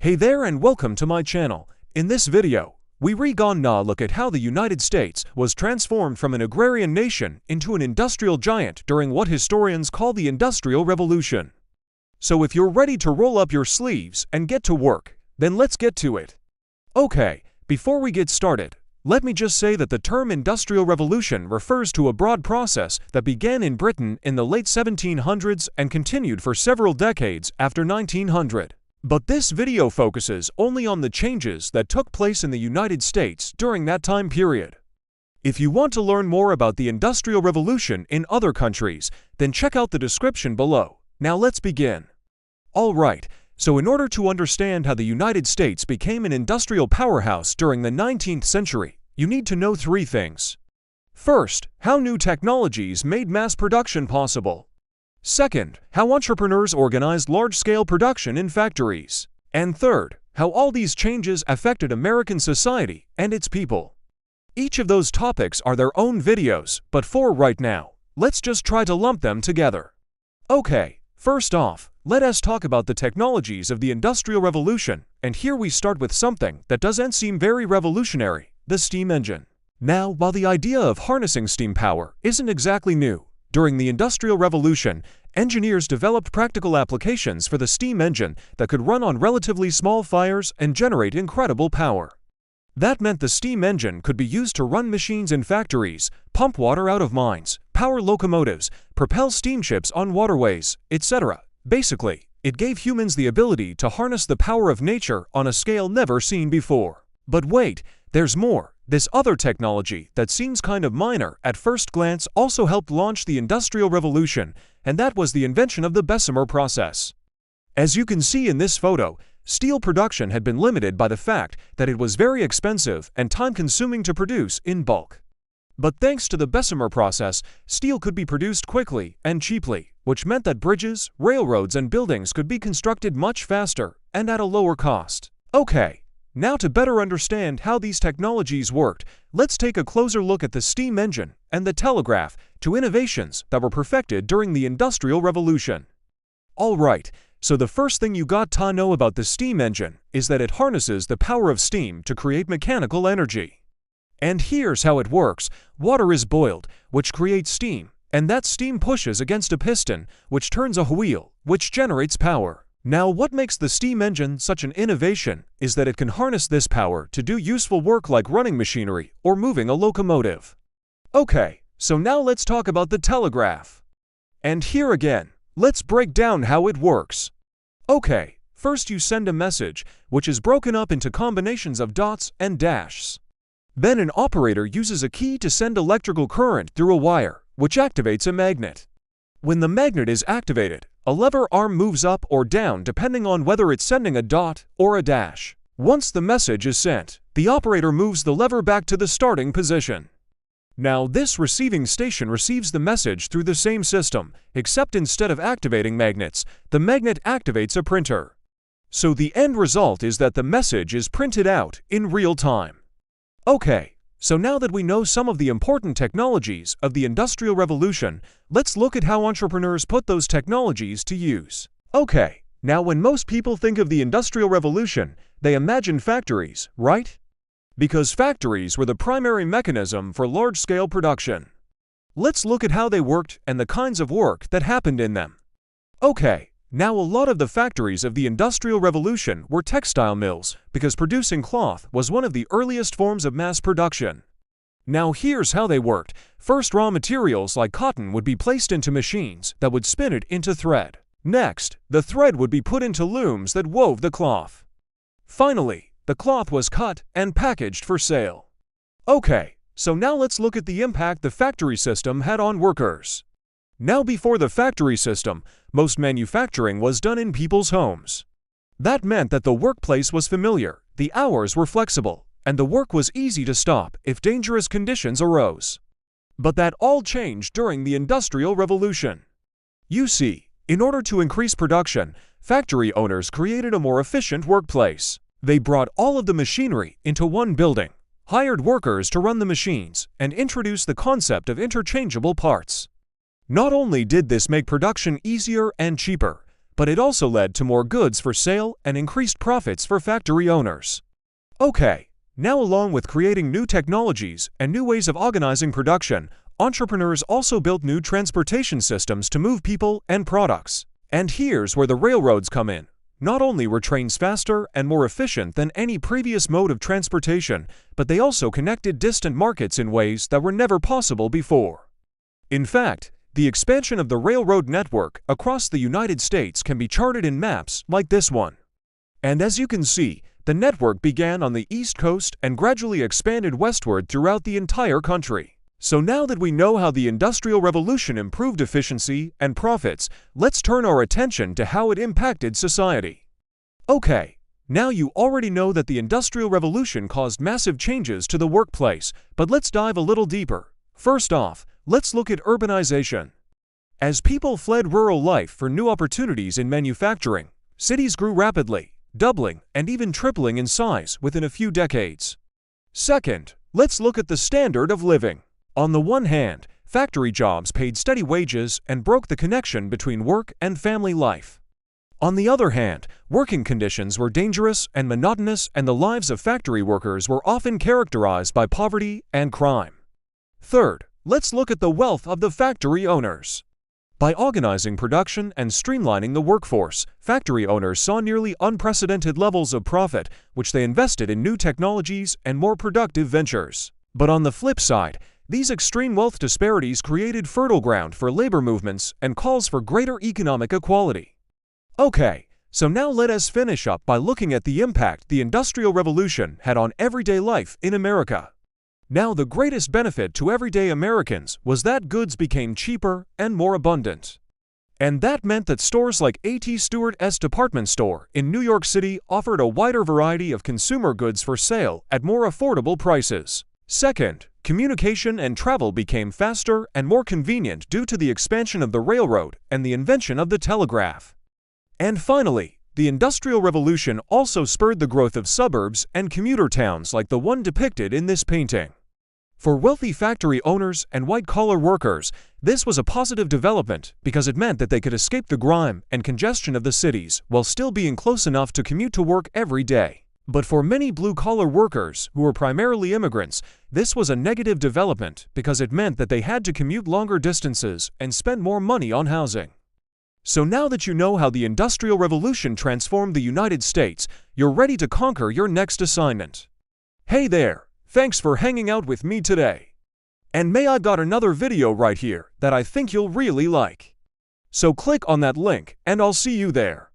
Hey there and welcome to my channel. In this video, we gonna look at how the United States was transformed from an agrarian nation into an industrial giant during what historians call the Industrial Revolution. So if you're ready to roll up your sleeves and get to work, then let's get to it. Okay, before we get started, let me just say that the term Industrial Revolution refers to a broad process that began in Britain in the late 1700s and continued for several decades after 1900. But this video focuses only on the changes that took place in the United States during that time period. If you want to learn more about the Industrial Revolution in other countries, then check out the description below. Now let's begin. Alright, so in order to understand how the United States became an industrial powerhouse during the 19th century, you need to know three things. First, how new technologies made mass production possible. Second, how entrepreneurs organized large-scale production in factories. And third, how all these changes affected American society and its people. Each of those topics are their own videos, but for right now, let's just try to lump them together. Okay, first off, let us talk about the technologies of the Industrial Revolution, and here we start with something that doesn't seem very revolutionary, the steam engine. Now, while the idea of harnessing steam power isn't exactly new, during the Industrial Revolution, engineers developed practical applications for the steam engine that could run on relatively small fires and generate incredible power. That meant the steam engine could be used to run machines in factories, pump water out of mines, power locomotives, propel steamships on waterways, etc. Basically, it gave humans the ability to harness the power of nature on a scale never seen before. But wait, there's more. This other technology that seems kind of minor at first glance also helped launch the Industrial Revolution, and that was the invention of the Bessemer process. As you can see in this photo, steel production had been limited by the fact that it was very expensive and time-consuming to produce in bulk. But thanks to the Bessemer process, steel could be produced quickly and cheaply, which meant that bridges, railroads, and buildings could be constructed much faster and at a lower cost. Okay. Now to better understand how these technologies worked, let's take a closer look at the steam engine and the telegraph, two innovations that were perfected during the Industrial Revolution. Alright, so the first thing you got to know about the steam engine is that it harnesses the power of steam to create mechanical energy. And here's how it works. Water is boiled, which creates steam, and that steam pushes against a piston, which turns a wheel, which generates power. Now, what makes the steam engine such an innovation is that it can harness this power to do useful work like running machinery or moving a locomotive. Okay, so now let's talk about the telegraph. And here again, let's break down how it works. Okay, first you send a message, which is broken up into combinations of dots and dashes. Then an operator uses a key to send electrical current through a wire, which activates a magnet. When the magnet is activated, a lever arm moves up or down depending on whether it's sending a dot or a dash. Once the message is sent, the operator moves the lever back to the starting position. Now this receiving station receives the message through the same system, except instead of activating magnets, the magnet activates a printer. So the end result is that the message is printed out in real time. Okay. So now that we know some of the important technologies of the Industrial Revolution, let's look at how entrepreneurs put those technologies to use. Okay, now when most people think of the Industrial Revolution, they imagine factories, right? Because factories were the primary mechanism for large-scale production. Let's look at how they worked and the kinds of work that happened in them. Okay. Now a lot of the factories of the Industrial Revolution were textile mills because producing cloth was one of the earliest forms of mass production. Now here's how they worked. First, raw materials like cotton would be placed into machines that would spin it into thread. Next, the thread would be put into looms that wove the cloth. Finally, the cloth was cut and packaged for sale. Okay, so now let's look at the impact the factory system had on workers. Now before the factory system, most manufacturing was done in people's homes. That meant that the workplace was familiar, the hours were flexible, and the work was easy to stop if dangerous conditions arose. But that all changed during the Industrial Revolution. You see, in order to increase production, factory owners created a more efficient workplace. They brought all of the machinery into one building, hired workers to run the machines, and introduced the concept of interchangeable parts. Not only did this make production easier and cheaper, but it also led to more goods for sale and increased profits for factory owners. Okay, now along with creating new technologies and new ways of organizing production, entrepreneurs also built new transportation systems to move people and products. And here's where the railroads come in. Not only were trains faster and more efficient than any previous mode of transportation, but they also connected distant markets in ways that were never possible before. In fact, the expansion of the railroad network across the United States can be charted in maps like this one. And as you can see, the network began on the East Coast and gradually expanded westward throughout the entire country. So now that we know how the Industrial Revolution improved efficiency and profits, let's turn our attention to how it impacted society. Okay, now you already know that the Industrial Revolution caused massive changes to the workplace, but let's dive a little deeper. First off, let's look at urbanization. As people fled rural life for new opportunities in manufacturing, cities grew rapidly, doubling and even tripling in size within a few decades. Second, let's look at the standard of living. On the one hand, factory jobs paid steady wages and broke the connection between work and family life. On the other hand, working conditions were dangerous and monotonous, and the lives of factory workers were often characterized by poverty and crime. Third, let's look at the wealth of the factory owners. By organizing production and streamlining the workforce, factory owners saw nearly unprecedented levels of profit, which they invested in new technologies and more productive ventures. But on the flip side, these extreme wealth disparities created fertile ground for labor movements and calls for greater economic equality. Okay, so now let us finish up by looking at the impact the Industrial Revolution had on everyday life in America. Now, the greatest benefit to everyday Americans was that goods became cheaper and more abundant. And that meant that stores like A.T. Stewart's department store in New York City offered a wider variety of consumer goods for sale at more affordable prices. Second, communication and travel became faster and more convenient due to the expansion of the railroad and the invention of the telegraph. And finally, the Industrial Revolution also spurred the growth of suburbs and commuter towns like the one depicted in this painting. For wealthy factory owners and white-collar workers, this was a positive development because it meant that they could escape the grime and congestion of the cities while still being close enough to commute to work every day. But for many blue-collar workers, who were primarily immigrants, this was a negative development because it meant that they had to commute longer distances and spend more money on housing. So now that you know how the Industrial Revolution transformed the United States, you're ready to conquer your next assignment. Hey there, thanks for hanging out with me today. And I've got another video right here that I think you'll really like. So click on that link and I'll see you there.